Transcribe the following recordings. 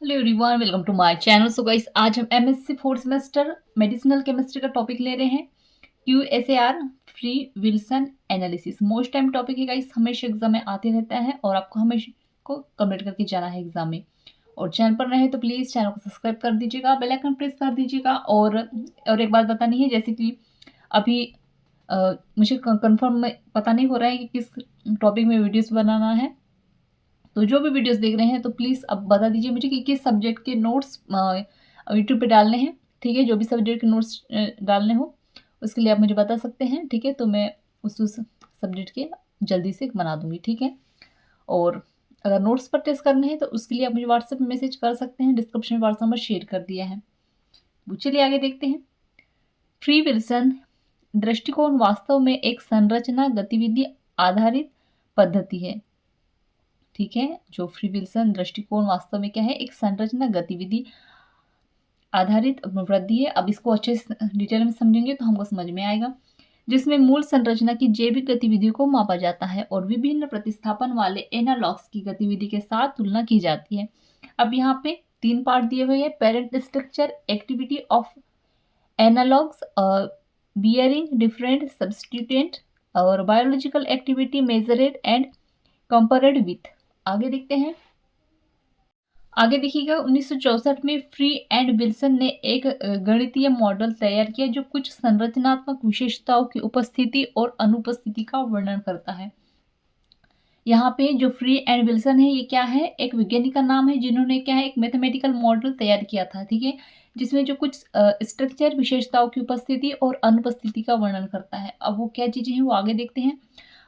Hello everyone, welcome to my channel. So guys, आज हम MSc fourth semester medicinal chemistry का topic ले रहे हैं। QSAR free Wilson analysis most time topic है गाइस, हमेशा एग्जाम में आते रहता है और आपको हमेशा को कंप्लीट करके जाना है एग्जाम में। और चैनल पर रहे तो प्लीज़ चैनल को सब्सक्राइब कर दीजिएगा, बेल आइकन प्रेस कर दीजिएगा। और एक बात बतानी है, जैसे कि अभी मुझे कंफर्म पता नहीं हो रहा है कि किस टॉपिक में वीडियोस बनाना है। तो जो भी वीडियोस देख रहे हैं तो प्लीज़ अब बता दीजिए मुझे कि किस सब्जेक्ट के नोट्स यूट्यूब पे डालने हैं। ठीक है, जो भी सब्जेक्ट के नोट्स डालने हो उसके लिए आप मुझे बता सकते हैं। ठीक है, तो मैं उस सब्जेक्ट के जल्दी से बना दूंगी। ठीक है, और अगर नोट्स पर टेस्ट करने हैं तो उसके लिए आप मुझे व्हाट्सएप में मैसेज कर सकते हैं, डिस्क्रिप्शन में व्हाट्सएप नंबर शेयर कर दिया है। चलिए आगे देखते हैं। फ्री विल्सन दृष्टिकोण वास्तव में एक संरचना गतिविधि आधारित पद्धति है। ठीक है, जो फ्री विल्सन दृष्टिकोण वास्तव में क्या है, एक संरचना गतिविधि आधारित वृद्धि है। अब इसको अच्छे से डिटेल में समझेंगे तो हमको समझ में आएगा, जिसमें मूल संरचना की जैविक गतिविधियों को मापा जाता है और विभिन्न प्रतिस्थापन वाले एनालॉग्स की गतिविधि के साथ तुलना की जाती है। अब यहाँ पे 3 पार्ट दिए हुए हैं: parent structure, activity of analogs, bearing different substituent, और biological activity measured and compared with. आगे देखते हैं। आगे देखिएगा, 1964 में फ्री एंड विल्सन ने एक गणितीय मॉडल तैयार किया जो कुछ संरचनात्मक विशेषताओं की उपस्थिति और अनुपस्थिति का वर्णन करता है। यहाँ पे जो फ्री एंड विल्सन है, ये क्या है, एक वैज्ञानिक का नाम है जिन्होंने क्या है, एक मैथमेटिकल मॉडल तैयार किया था। ठीक है, जिसमें जो कुछ स्ट्रक्चर विशेषताओं की उपस्थिति और अनुपस्थिति का वर्णन करता है। अब वो क्या चीजें हैं वो आगे देखते हैं।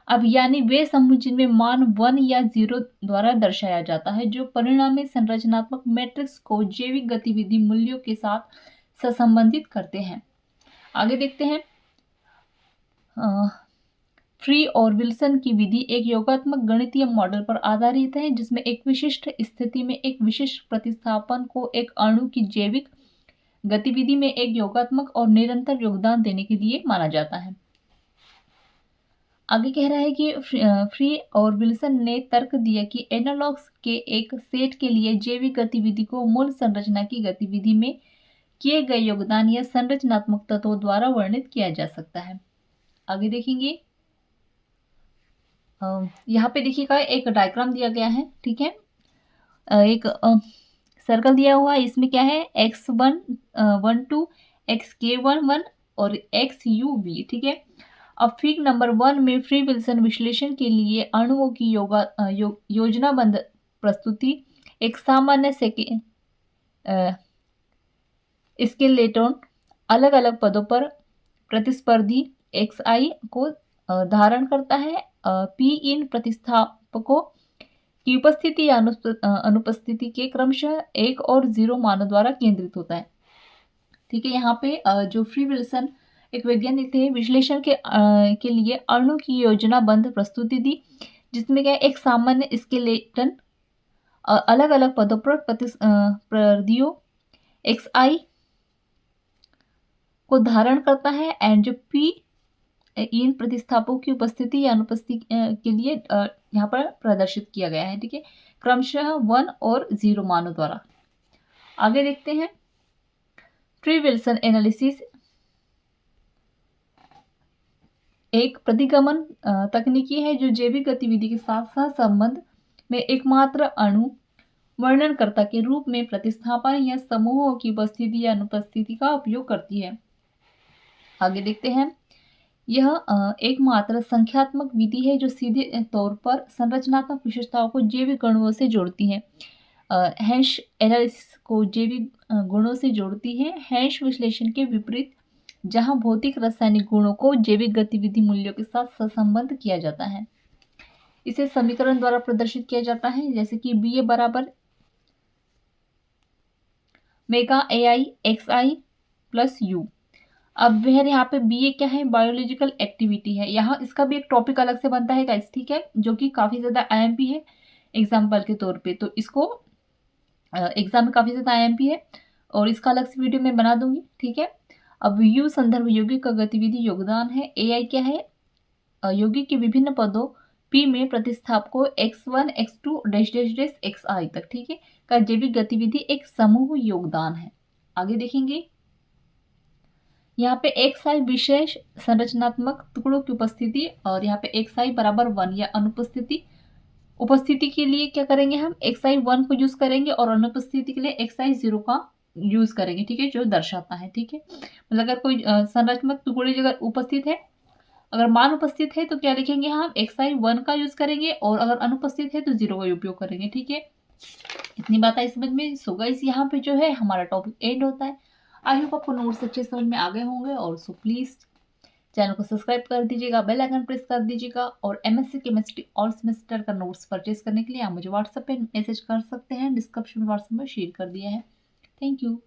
अब यानी वे समूह जिनमें मान 1 या 0 द्वारा दर्शाया जाता है, जो परिणामी संरचनात्मक मैट्रिक्स को जैविक गतिविधि मूल्यों के साथ सहसंबंधित करते हैं। आगे देखते हैं। फ्री और विल्सन की विधि एक योगात्मक गणितीय मॉडल पर आधारित है, जिसमें एक विशिष्ट स्थिति में एक विशिष्ट प्रतिस्थापन को एक अणु की जैविक गतिविधि में एक योगात्मक और निरंतर योगदान देने के लिए माना जाता है। आगे कह रहा है कि फ्री और विल्सन ने तर्क दिया कि एनालॉग्स के एक सेट के लिए जैविक गतिविधि को मूल संरचना की गतिविधि में किए गए योगदान या संरचनात्मक तत्वों द्वारा वर्णित किया जा सकता है। आगे देखेंगे। यहाँ पे देखिएगा एक डायग्राम दिया गया है। ठीक है, एक सर्कल दिया हुआ है, इसमें क्या है, x1 xk11 और xu ठीक है। अब फिग नंबर 1 में फ्री विल्सन विश्लेषण के लिए अणुओं की योजनाबद्ध प्रस्तुति एक सामान्य स्केलेटन अलग अलग पदों पर प्रतिस्पर्धी xi को धारण करता है। p इन प्रतिस्थापकों की उपस्थिति या अनुपस्थिति के क्रमशः 1 और 0 मानों द्वारा केंद्रित होता है। ठीक है, यहाँ पे जो फ्री विल्सन एक वैज्ञानिक थे, विश्लेषण के लिए अणु की योजनाबद्ध प्रस्तुति दी, जिसमें क्या एक सामान्य स्केलेटन अलग अलग पदों पर प्रतिस्पर्धियों xi को धारण करता है एंड जो p इन प्रतिस्थापकों की उपस्थिति या अनुपस्थिति के लिए यहाँ पर प्रदर्शित किया गया है। ठीक है, क्रमशः 1 और 0 मानों द्वारा। आगे देखते हैं। फ्री विल्सन एनालिसिस एक प्रतिगमन तकनीकी है जो जैविक गतिविधि के साथ साथ संबंध में एकमात्र अणु वर्णनकर्ता के रूप में प्रतिस्थापन या समूहों की उपस्थिति या अनुपस्थिति का उपयोग करती है। आगे देखते हैं। यह एकमात्र संख्यात्मक विधि है जो सीधे तौर पर संरचनात्मक विशेषताओं को जैविक गुणों से जोड़ती है। हैश एनालिसिस को जैविक गुणों से जोड़ती है। हैश विश्लेषण के विपरीत, जहां भौतिक रासायनिक गुणों को जैविक गतिविधि मूल्यों के साथ सहसंबद्ध किया जाता है। इसे समीकरण द्वारा प्रदर्शित किया जाता है, जैसे कि BA बराबर mega AI XI plus U। अब वह यहाँ पे BA क्या है, बायोलॉजिकल एक्टिविटी है। यहाँ इसका भी एक टॉपिक अलग से बनता है गाइस, ठीक है, जो कि काफ़ी ज़्यादा IMP है एग्जाम्पल के तौर पे। तो इसको एग्जाम में काफ़ी ज़्यादा IMP है और इसका अलग से वीडियो मैं बना दूंगी। ठीक है, अब U संदर्भ यौगिक का गतिविधि योगदान है। AI क्या है, यौगिक के विभिन्न पदों पी में प्रतिस्थापकों x1 x2 dash dash dash xi तक, ठीक है, का जैविक गतिविधि एक समूह योगदान है। आगे देखेंगे, यहाँ पे xi विशेष संरचनात्मक टुकड़ों की उपस्थिति, और यहाँ पे xi बराबर 1 या अनुपस्थिति। उपस्थिति के लिए क्या करेंगे, हम xi 1 को यूज करेंगे और अनुपस्थिति के लिए xi 0 का यूज करेंगे, ठीक है, जो दर्शाता है, ठीक है। मतलब अगर कोई संरचनात्मक टुकड़े अगर उपस्थित है, अगर मान उपस्थित है तो क्या लिखेंगे, हम xi 1 का यूज करेंगे, और अगर अनुपस्थित है तो 0 का उपयोग करेंगे, ठीक है। इतनी बात आई समझ में। सो गाइस यहाँ पे जो है हमारा टॉपिक एंड होता है। आई होप आपको नोट्स अच्छे समझ में आ गए होंगे, और सो प्लीज चैनल को सब्सक्राइब कर दीजिएगा, बेल आइकन प्रेस कर दीजिएगा, और एमएससी केमिस्ट्री ऑल सेमेस्टर का नोट्स परचेज करने के लिए आप मुझे व्हाट्सएप पे मैसेज कर सकते हैं, डिस्क्रिप्शन में व्हाट्सएप में शेयर कर दिया है। Thank you.